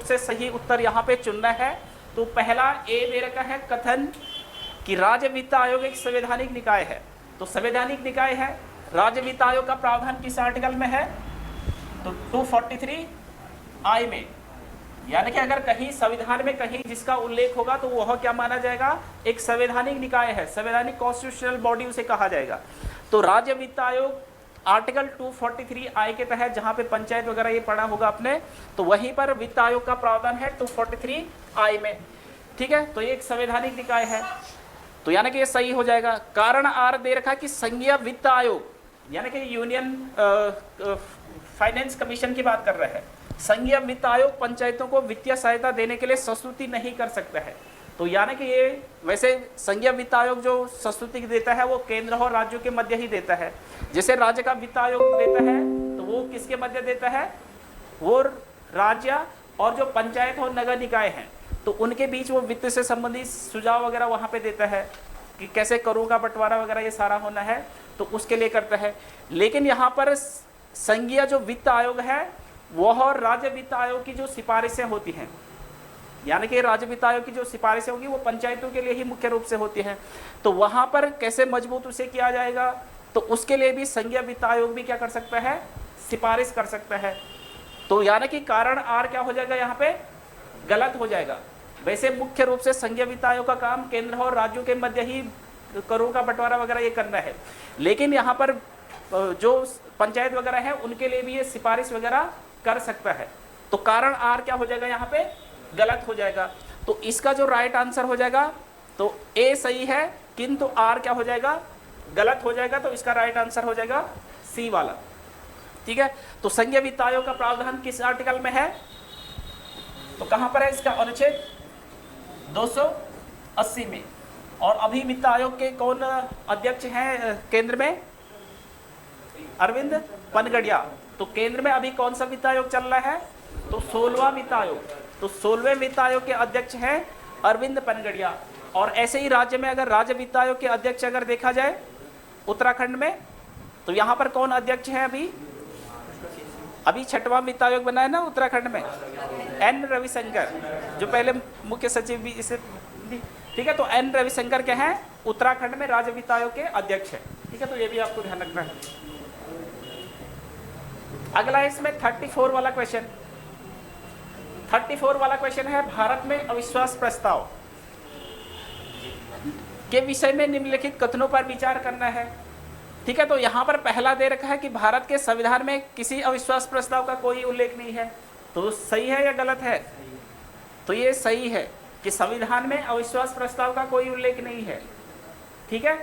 से सही उत्तर यहाँ पे चुनना है। तो पहला ए दे रखा है कथन कि राज्य वित्त आयोग एक संवैधानिक निकाय है। तो संवैधानिक निकाय है, राज्य वित्त आयोग का प्रावधान किस आर्टिकल में है? तो 243 आई में, यानी कि अगर कहीं संविधान में कहीं जिसका उल्लेख होगा तो वह क्या माना जाएगा? एक संवैधानिक निकाय है, संवैधानिक कॉन्स्टिट्यूशनल बॉडी उसे कहा जाएगा। तो राज्य वित्त आयोग आर्टिकल 243 आई के तहत जहां पे पंचायत वगैरह ये पढ़ा होगा आपने, तो वहीं पर वित्त आयोग का प्रावधान है 243 आई में। ठीक है, तो ये एक संवैधानिक निकाय है, तो यानी कि ये सही हो जाएगा। कारण आर दे रखा कि संघीय वित्त आयोग, यानी कि यूनियन फाइनेंस कमीशन की बात कर रहे हैं। संघीय वित्त आयोग पंचायतों को वित्तीय सहायता देने के लिए संस्तुति नहीं कर सकता है। तो यानी कि ये वैसे संघीय वित्त आयोग जो संस्तुति देता है वो केंद्र और राज्यों के मध्य ही देता है। जैसे राज्य का वित्त आयोग देता है तो वो किसके मध्य देता है? वो राज्य और जो पंचायत और नगर निकाय हैं तो उनके बीच वो वित्त से संबंधित सुझाव वगैरह वहाँ पे देता है कि कैसे करों का बंटवारा वगैरह ये सारा होना है, तो उसके लिए करता है। लेकिन यहाँ पर संघीय जो वित्त आयोग है वह राज्य वित्त आयोग की जो सिफारिशें होती हैं, यानी कि राज्य वित्त आयोग की जो सिफारिशें होगी वो पंचायतों के लिए ही मुख्य रूप से होती हैं। तो वहाँ पर कैसे मजबूत उसे किया जाएगा? तो उसके लिए भी संघीय वित्त आयोग भी क्या कर सकता है? सिफारिश कर सकता है। तो यानी कि कारण आर क्या हो जाएगा? यहाँ पे गलत हो जाएगा। वैसे मुख्य रूप से संघीय वित्त आयोग का काम केंद्र और राज्यों के मध्य ही करों का बंटवारा वगैरह ये करना है, लेकिन यहाँ पर जो पंचायत वगैरह है उनके लिए भी ये सिफारिश वगैरह कर सकता है। तो कारण आर क्या हो जाएगा? यहाँ पे गलत हो जाएगा। तो इसका जो राइट आंसर हो जाएगा, तो ए सही है किंतु आर क्या हो जाएगा? गलत हो जाएगा। तो इसका राइट आंसर हो जाएगा सी वाला। ठीक है, तो संघीय वित्त आयोग का प्रावधान किस आर्टिकल में है? तो कहां पर है इसका? अनुच्छेद 280 में। और अभी वित्त आयोग के कौन अध्यक्ष हैं केंद्र में? अरविंद पनगड़िया। तो केंद्र में अभी कौन सा वित्त आयोग चल रहा है? तो 16वां वित्त आयोग। तो 16वें वित्त आयोग के अध्यक्ष हैं अरविंद पनगड़िया। और ऐसे ही राज्य में अगर राज्य वित्त आयोग के अध्यक्ष अगर देखा जाए उत्तराखंड में, तो यहाँ पर कौन अध्यक्ष है? अभी 6वां वित्त आयोग बना है ना उत्तराखंड में, एन रविशंकर, जो पहले मुख्य सचिव भी इसे। ठीक है, तो एन रविशंकर क्या है? उत्तराखंड में राज्य वित्त आयोग के अध्यक्ष है। ठीक है, तो ये भी आपको ध्यान रखना है। अगला इसमें 34 वाला क्वेश्चन। 34 वाला क्वेश्चन है भारत में अविश्वास प्रस्ताव के विषय में निम्नलिखित कथनों पर विचार करना है। ठीक है, तो यहाँ पर पहला दे रखा है कि भारत के संविधान में किसी अविश्वास प्रस्ताव का कोई उल्लेख नहीं है। तो सही है या गलत है? तो ये सही है कि संविधान में अविश्वास प्रस्ताव का कोई उल्लेख नहीं है। ठीक है,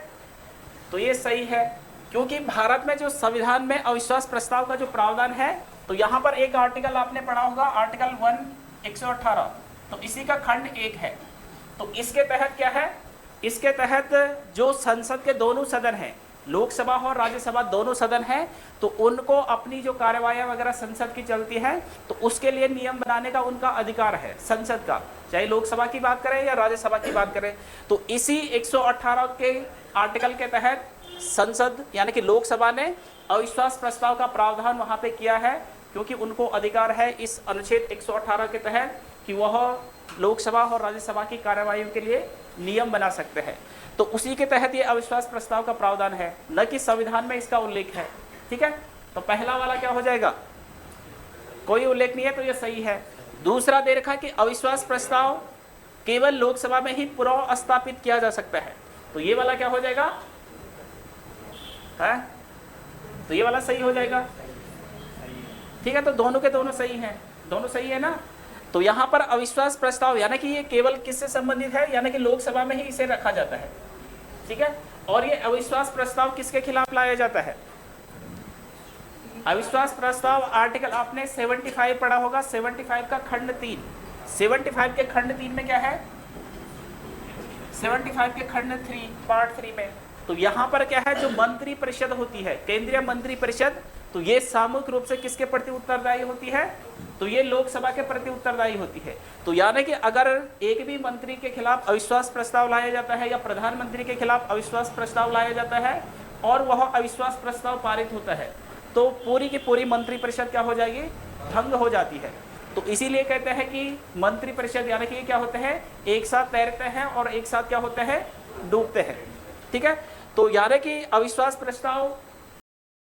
तो ये सही है क्योंकि भारत में जो संविधान में अविश्वास प्रस्ताव का जो प्रावधान है, तो यहाँ पर एक आर्टिकल आपने पढ़ा होगा, आर्टिकल 118, तो इसी का खंड 1 है। तो इसके तहत क्या है? इसके तहत जो संसद के दोनों सदन हैं, लोकसभा और राज्यसभा दोनों सदन हैं, तो उनको अपनी जो कार्यवाही वगैरह संसद की चलती है तो उसके लिए नियम बनाने का उनका अधिकार है संसद का, चाहे लोकसभा की बात करें या राज्यसभा की बात करें। तो इसी 118 के आर्टिकल के तहत संसद यानी कि लोकसभा ने अविश्वास प्रस्ताव का प्रावधान वहां पे किया है, क्योंकि उनको अधिकार है इस अनुच्छेद 118 के तहत कि वह लोकसभा और राज्यसभा की कार्यवाही के लिए नियम बना सकते हैं। तो उसी के तहत ये अविश्वास प्रस्ताव का प्रावधान है, न कि संविधान में इसका उल्लेख है। ठीक है, तो पहला वाला क्या हो जाएगा? कोई उल्लेख नहीं है, तो ये सही है। दूसरा दे रखा है कि अविश्वास प्रस्ताव केवल लोकसभा में ही पुनः स्थापित किया जा सकता है, तो ये वाला क्या हो जाएगा? है? तो ये वाला सही हो जाएगा। ठीक है, तो दोनों के दोनों सही हैं, दोनों सही है ना। तो यहाँ पर अविश्वास प्रस्ताव यानी कि ये केवल किससे संबंधित है? यानी कि लोकसभा में ही इसे रखा जाता है। ठीक है, और ये अविश्वास प्रस्ताव किसके खिलाफ लाया जाता है? अविश्वास प्रस्ताव आर्टिकल आपने 75 पढ़ा होगा, 75 का खंड 3। 75 के खंड 3 में क्या है? 75 के खंड 3 पार्ट 3 में, तो यहाँ पर क्या है? जो मंत्री परिषद होती है, केंद्रीय मंत्री परिषद, तो ये सामूहिक रूप से किसके प्रति उत्तरदायी होती है? तो ये लोकसभा के प्रति उत्तरदायी होती है। तो यानी कि अगर एक भी मंत्री के खिलाफ अविश्वास प्रस्ताव लाया जाता है या प्रधानमंत्री के खिलाफ अविश्वास प्रस्ताव लाया जाता है और वह अविश्वास प्रस्ताव पारित होता है, तो पूरी की पूरी मंत्री परिषद क्या हो जाएगी? भंग हो जाती है। तो इसीलिए कहते हैं कि मंत्रिपरिषद यानी कि क्या होते हैं, एक साथ तैरते हैं और एक साथ क्या होते हैं, डूबते हैं। ठीक है, तो यानी कि अविश्वास प्रस्ताव